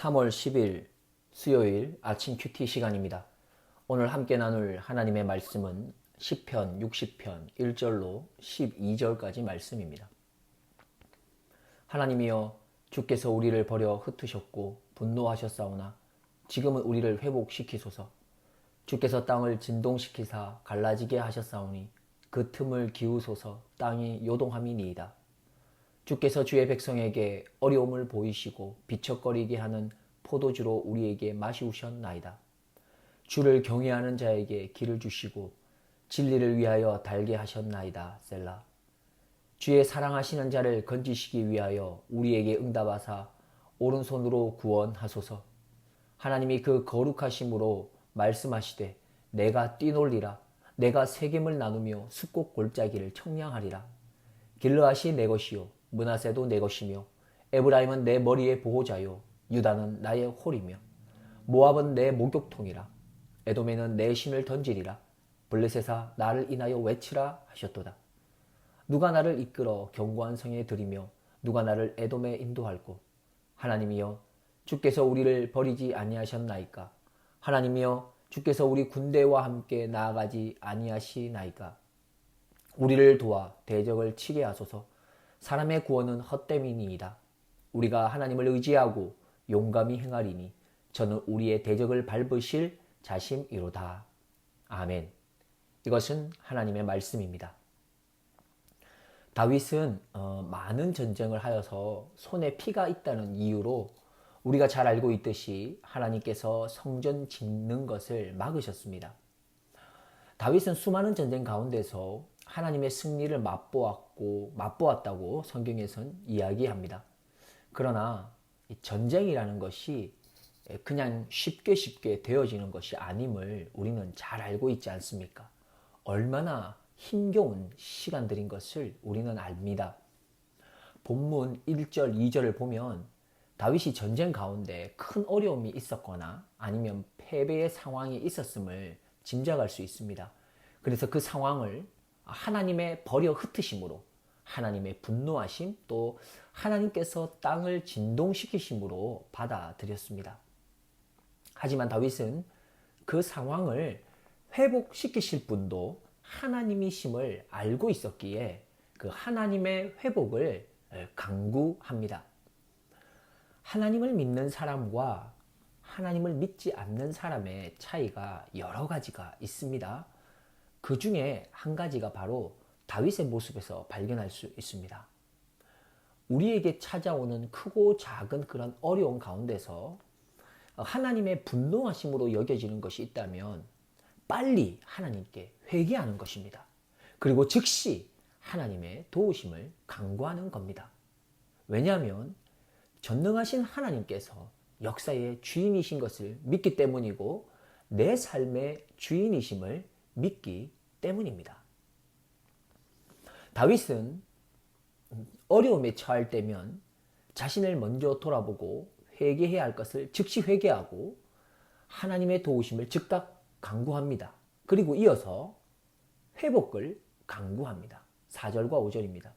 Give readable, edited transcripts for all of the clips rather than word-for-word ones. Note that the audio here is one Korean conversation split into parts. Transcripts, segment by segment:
3월 10일 수요일 아침 큐티 시간입니다. 오늘 함께 나눌 하나님의 말씀은 시편 60편 1절로 12절까지 말씀입니다. 하나님이여, 주께서 우리를 버려 흩으셨고 분노하셨사오나 지금은 우리를 회복시키소서. 주께서 땅을 진동시키사 갈라지게 하셨사오니 그 틈을 기우소서. 땅이 요동함이니이다. 주께서 주의 백성에게 어려움을 보이시고 비척거리게 하는 포도주로 우리에게 마시우셨나이다. 주를 경외하는 자에게 길을 주시고 진리를 위하여 달게 하셨나이다. 셀라. 주의 사랑하시는 자를 건지시기 위하여 우리에게 응답하사 오른손으로 구원하소서. 하나님이 그 거룩하심으로 말씀하시되 내가 뛰놀리라. 내가 세겜을 나누며 숫곡 골짜기를 청량하리라. 길르앗이 내 것이요 므낫세도 내 것이며 에브라임은 내 머리의 보호자요 유다는 나의 홀이며 모압은 내 목욕통이라. 에돔에는 내 신을 던지리라. 블레셋아 나를 인하여 외치라 하셨도다. 누가 나를 이끌어 견고한 성에 들이며 누가 나를 에돔에 인도할꼬. 하나님이여, 주께서 우리를 버리지 아니하셨나이까. 하나님이여, 주께서 우리 군대와 함께 나아가지 아니하시나이까. 우리를 도와 대적을 치게 하소서. 사람의 구원은 헛됨이니이다. 우리가 하나님을 의지하고 용감히 행하리니 저는 우리의 대적을 밟으실 자심이로다. 아멘. 이것은 하나님의 말씀입니다. 다윗은 많은 전쟁을 하여서 손에 피가 있다는 이유로 우리가 잘 알고 있듯이 하나님께서 성전 짓는 것을 막으셨습니다. 다윗은 수많은 전쟁 가운데서 하나님의 승리를 맛보았다고 성경에선 이야기합니다. 그러나 전쟁이라는 것이 그냥 쉽게 되어지는 것이 아님을 우리는 잘 알고 있지 않습니까? 얼마나 힘겨운 시간들인 것을 우리는 압니다. 본문 1절, 2절을 보면 다윗이 전쟁 가운데 큰 어려움이 있었거나 아니면 패배의 상황이 있었음을 짐작할 수 있습니다. 그래서 그 상황을 하나님의 버려 흩으심으로, 하나님의 분노하심, 또 하나님께서 땅을 진동시키심으로 받아들였습니다. 하지만 다윗은 그 상황을 회복시키실 분도 하나님이심을 알고 있었기에 그 하나님의 회복을 간구합니다. 하나님을 믿는 사람과 하나님을 믿지 않는 사람의 차이가 여러 가지가 있습니다. 그 중에 한 가지가 바로 다윗의 모습에서 발견할 수 있습니다. 우리에게 찾아오는 크고 작은 그런 어려운 가운데서 하나님의 분노하심으로 여겨지는 것이 있다면 빨리 하나님께 회개하는 것입니다. 그리고 즉시 하나님의 도우심을 간구하는 겁니다. 왜냐하면 전능하신 하나님께서 역사의 주인이신 것을 믿기 때문이고 내 삶의 주인이심을 믿기 때문입니다. 다윗은 어려움에 처할 때면 자신을 먼저 돌아보고 회개해야 할 것을 즉시 회개하고 하나님의 도우심을 즉각 간구합니다. 그리고 이어서 회복을 간구합니다. 4절과 5절입니다.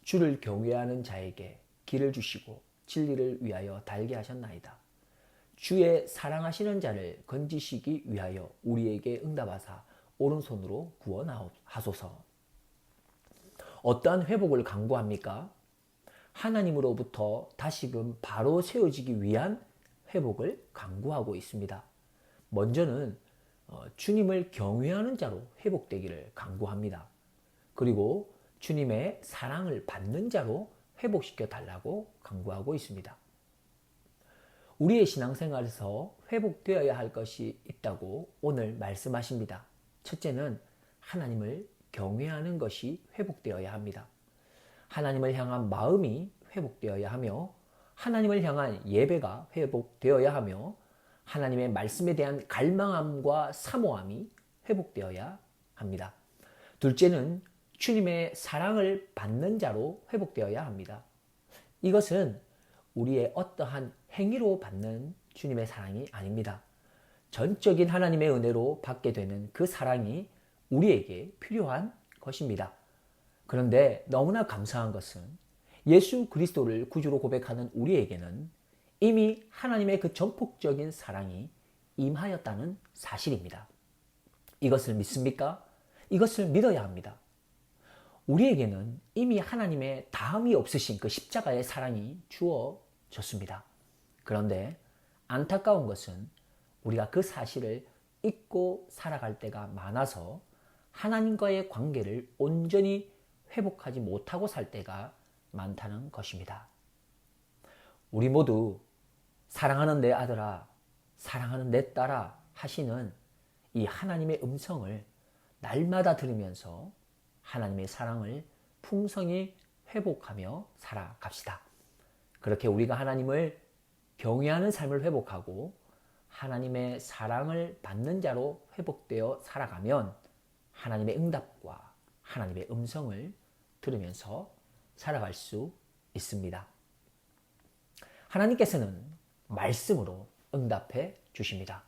주를 경외하는 자에게 길을 주시고 진리를 위하여 달게 하셨나이다. 주의 사랑하시는 자를 건지시기 위하여 우리에게 응답하사 오른손으로 구원하소서. 어떠한 회복을 간구합니까? 하나님으로부터 다시금 바로 세워지기 위한 회복을 간구하고 있습니다. 먼저는 주님을 경외하는 자로 회복되기를 간구합니다. 그리고 주님의 사랑을 받는 자로 회복시켜 달라고 간구하고 있습니다. 우리의 신앙생활에서 회복되어야 할 것이 있다고 오늘 말씀하십니다. 첫째는 하나님을 경외하는 것이 회복되어야 합니다. 하나님을 향한 마음이 회복되어야 하며 하나님을 향한 예배가 회복되어야 하며 하나님의 말씀에 대한 갈망함과 사모함이 회복되어야 합니다. 둘째는 주님의 사랑을 받는 자로 회복되어야 합니다. 이것은 우리의 어떠한 행위로 받는 주님의 사랑이 아닙니다. 전적인 하나님의 은혜로 받게 되는 그 사랑이 우리에게 필요한 것입니다. 그런데 너무나 감사한 것은 예수 그리스도를 구주로 고백하는 우리에게는 이미 하나님의 그 전폭적인 사랑이 임하였다는 사실입니다. 이것을 믿습니까? 이것을 믿어야 합니다. 우리에게는 이미 하나님의 다함이 없으신 그 십자가의 사랑이 주어졌습니다. 그런데 안타까운 것은 우리가 그 사실을 잊고 살아갈 때가 많아서 하나님과의 관계를 온전히 회복하지 못하고 살 때가 많다는 것입니다. 우리 모두 사랑하는 내 아들아, 사랑하는 내 딸아 하시는 이 하나님의 음성을 날마다 들으면서 하나님의 사랑을 풍성히 회복하며 살아갑시다. 그렇게 우리가 하나님을 경외하는 삶을 회복하고 하나님의 사랑을 받는 자로 회복되어 살아가면 하나님의 응답과 하나님의 음성을 들으면서 살아갈 수 있습니다. 하나님께서는 말씀으로 응답해 주십니다.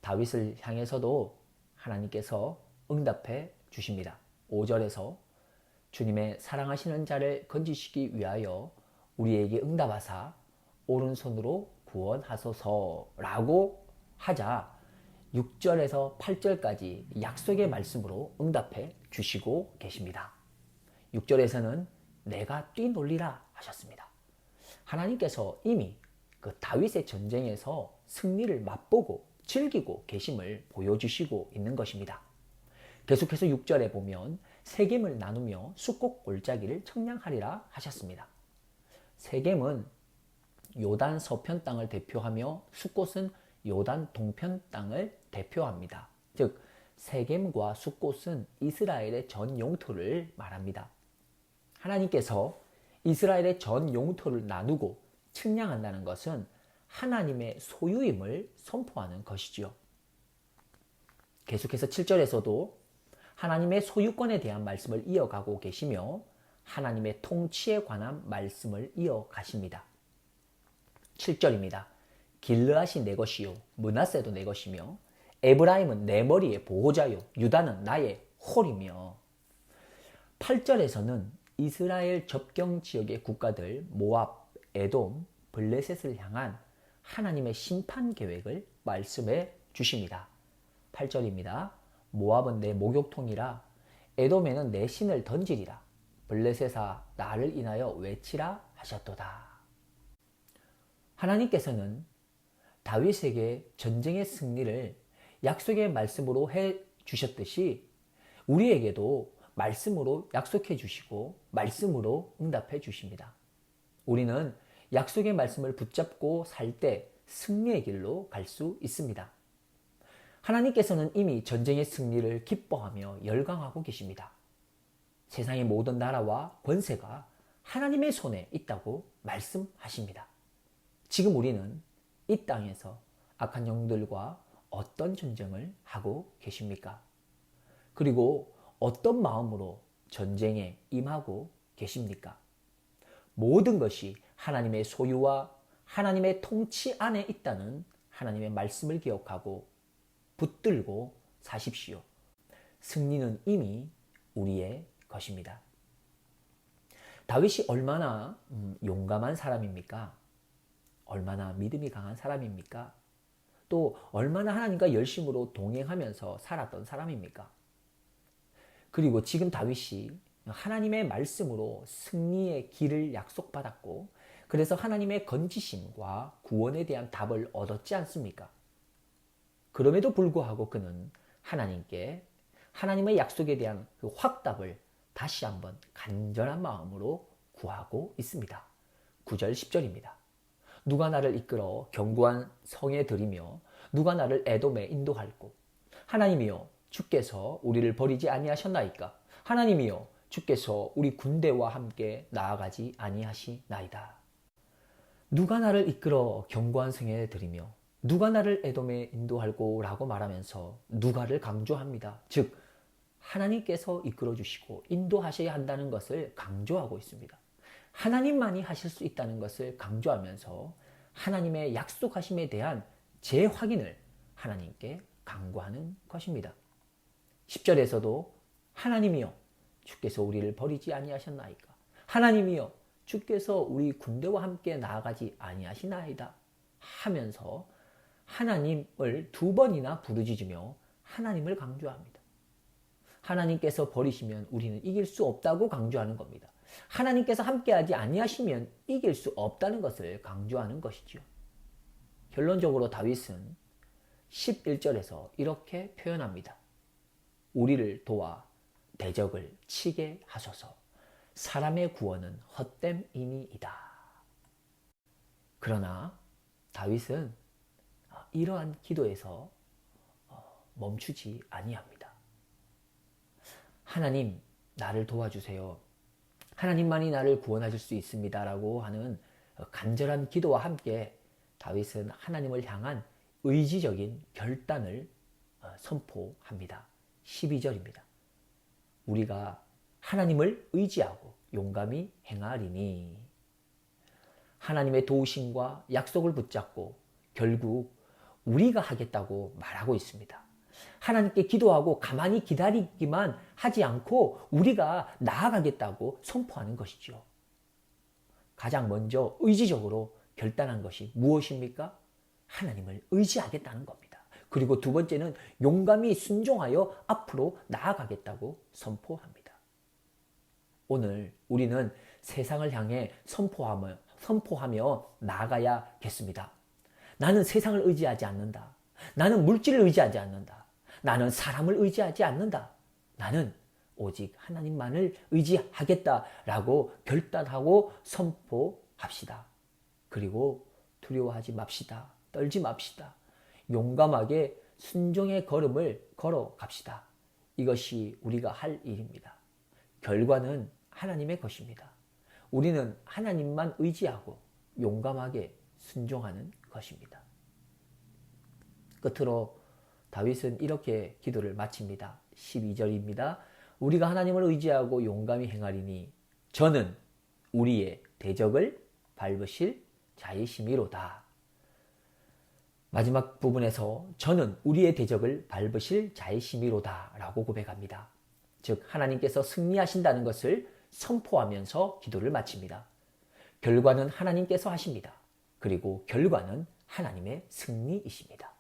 다윗을 향해서도 하나님께서 응답해 주십니다. 5절에서 주님의 사랑하시는 자를 건지시기 위하여 우리에게 응답하사 오른손으로 구원하소서라고 하자 6절에서 8절까지 약속의 말씀으로 응답해 주시고 계십니다. 6절에서는 내가 뛰놀리라 하셨습니다. 하나님께서 이미 그 다윗의 전쟁에서 승리를 맛보고 즐기고 계심을 보여주시고 있는 것입니다. 계속해서 6절에 보면 세겜을 나누며 숫꽃 골짜기를 청량하리라 하셨습니다. 세겜은 요단 서편 땅을 대표하며 숫꽃은 요단 동편 땅을 대표합니다. 즉 세겜과 숫꽃은 이스라엘의 전 영토를 말합니다. 하나님께서 이스라엘의 전 영토를 나누고 측량한다는 것은 하나님의 소유임을 선포하는 것이지요. 계속해서 7절에서도 하나님의 소유권에 대한 말씀을 이어가고 계시며 하나님의 통치에 관한 말씀을 이어가십니다. 7절입니다. 길르앗이 내 것이요 므낫세도 내 것이며 에브라임은 내 머리의 보호자요 유다는 나의 홀이며 8절에서는 이스라엘 접경 지역의 국가들 모압, 에돔, 블레셋을 향한 하나님의 심판 계획을 말씀해 주십니다. 8절입니다. 모압은 내 목욕통이라 에돔에는 내 신을 던지리라 블레셋아 나를 인하여 외치라 하셨도다. 하나님께서는 다윗에게 전쟁의 승리를 약속의 말씀으로 해 주셨듯이 우리에게도 말씀으로 약속해 주시고 말씀으로 응답해 주십니다. 우리는 약속의 말씀을 붙잡고 살 때 승리의 길로 갈 수 있습니다. 하나님께서는 이미 전쟁의 승리를 기뻐하며 열광하고 계십니다. 세상의 모든 나라와 권세가 하나님의 손에 있다고 말씀하십니다. 지금 우리는 이 땅에서 악한 영들과 어떤 전쟁을 하고 계십니까? 그리고 어떤 마음으로 전쟁에 임하고 계십니까? 모든 것이 하나님의 소유와 하나님의 통치 안에 있다는 하나님의 말씀을 기억하고 붙들고 사십시오. 승리는 이미 우리의 것입니다. 다윗이 얼마나 용감한 사람입니까? 얼마나 믿음이 강한 사람입니까? 또 얼마나 하나님과 열심으로 동행하면서 살았던 사람입니까? 그리고 지금 다윗이 하나님의 말씀으로 승리의 길을 약속받았고 그래서 하나님의 건지심과 구원에 대한 답을 얻었지 않습니까? 그럼에도 불구하고 그는 하나님께 하나님의 약속에 대한 그 확답을 다시 한번 간절한 마음으로 구하고 있습니다. 9절 10절입니다. 누가 나를 이끌어 견고한 성에 들이며 누가 나를 에돔에 인도할꼬 하나님이여 주께서 우리를 버리지 아니하셨나이까 하나님이여 주께서 우리 군대와 함께 나아가지 아니하시나이다. 누가 나를 이끌어 견고한 성에 들이며 누가 나를 에돔에 인도할꼬 라고 말하면서 누가를 강조합니다. 즉 하나님께서 이끌어 주시고 인도하셔야 한다는 것을 강조하고 있습니다. 하나님만이 하실 수 있다는 것을 강조하면서 하나님의 약속하심에 대한 재확인을 하나님께 강구하는 것입니다. 10절에서도 하나님이여 주께서 우리를 버리지 아니하셨나이까 하나님이여 주께서 우리 군대와 함께 나아가지 아니하시나이다 하면서 하나님을 2번이나 부르짖으며 하나님을 강조합니다. 하나님께서 버리시면 우리는 이길 수 없다고 강조하는 겁니다. 하나님께서 함께하지 아니하시면 이길 수 없다는 것을 강조하는 것이죠. 결론적으로 다윗은 11절에서 이렇게 표현합니다. 우리를 도와 대적을 치게 하소서. 사람의 구원은 헛됨이니이다. 그러나 다윗은 이러한 기도에서 멈추지 아니합니다. 하나님, 나를 도와주세요. 하나님만이 나를 구원하실 수 있습니다. 라고 하는 간절한 기도와 함께 다윗은 하나님을 향한 의지적인 결단을 선포합니다. 12절입니다. 우리가 하나님을 의지하고 용감히 행하리니. 하나님의 도우심과 약속을 붙잡고 결국 우리가 하겠다고 말하고 있습니다. 하나님께 기도하고 가만히 기다리기만 하지 않고 우리가 나아가겠다고 선포하는 것이죠. 가장 먼저 의지적으로 결단한 것이 무엇입니까? 하나님을 의지하겠다는 겁니다. 그리고 2번째는 용감히 순종하여 앞으로 나아가겠다고 선포합니다. 오늘 우리는 세상을 향해 선포하며 나아가야겠습니다. 나는 세상을 의지하지 않는다. 나는 물질을 의지하지 않는다. 나는 사람을 의지하지 않는다. 나는 오직 하나님만을 의지하겠다라고 결단하고 선포합시다. 그리고 두려워하지 맙시다. 떨지 맙시다. 용감하게 순종의 걸음을 걸어갑시다. 이것이 우리가 할 일입니다. 결과는 하나님의 것입니다. 우리는 하나님만 의지하고 용감하게 순종하는 것입니다. 끝으로 다윗은 이렇게 기도를 마칩니다. 12절입니다. 우리가 하나님을 의지하고 용감히 행하리니 저는 우리의 대적을 밟으실 자이심이로다. 마지막 부분에서 저는 우리의 대적을 밟으실 자이심이로다 라고 고백합니다. 즉 하나님께서 승리하신다는 것을 선포하면서 기도를 마칩니다. 결과는 하나님께서 하십니다. 그리고 결과는 하나님의 승리이십니다.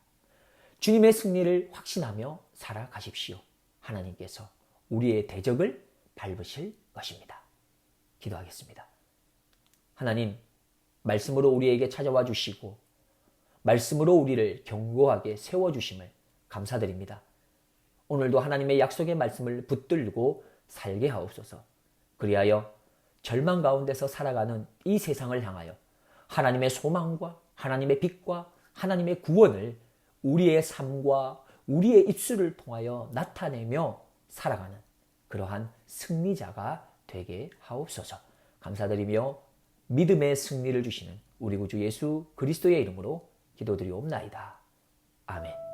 주님의 승리를 확신하며 살아가십시오. 하나님께서 우리의 대적을 밟으실 것입니다. 기도하겠습니다. 하나님, 말씀으로 우리에게 찾아와 주시고 말씀으로 우리를 견고하게 세워주심을 감사드립니다. 오늘도 하나님의 약속의 말씀을 붙들고 살게 하옵소서. 그리하여 절망 가운데서 살아가는 이 세상을 향하여 하나님의 소망과 하나님의 빛과 하나님의 구원을 우리의 삶과 우리의 입술을 통하여 나타내며 살아가는 그러한 승리자가 되게 하옵소서. 감사드리며 믿음의 승리를 주시는 우리 구주 예수 그리스도의 이름으로 기도드리옵나이다. 아멘.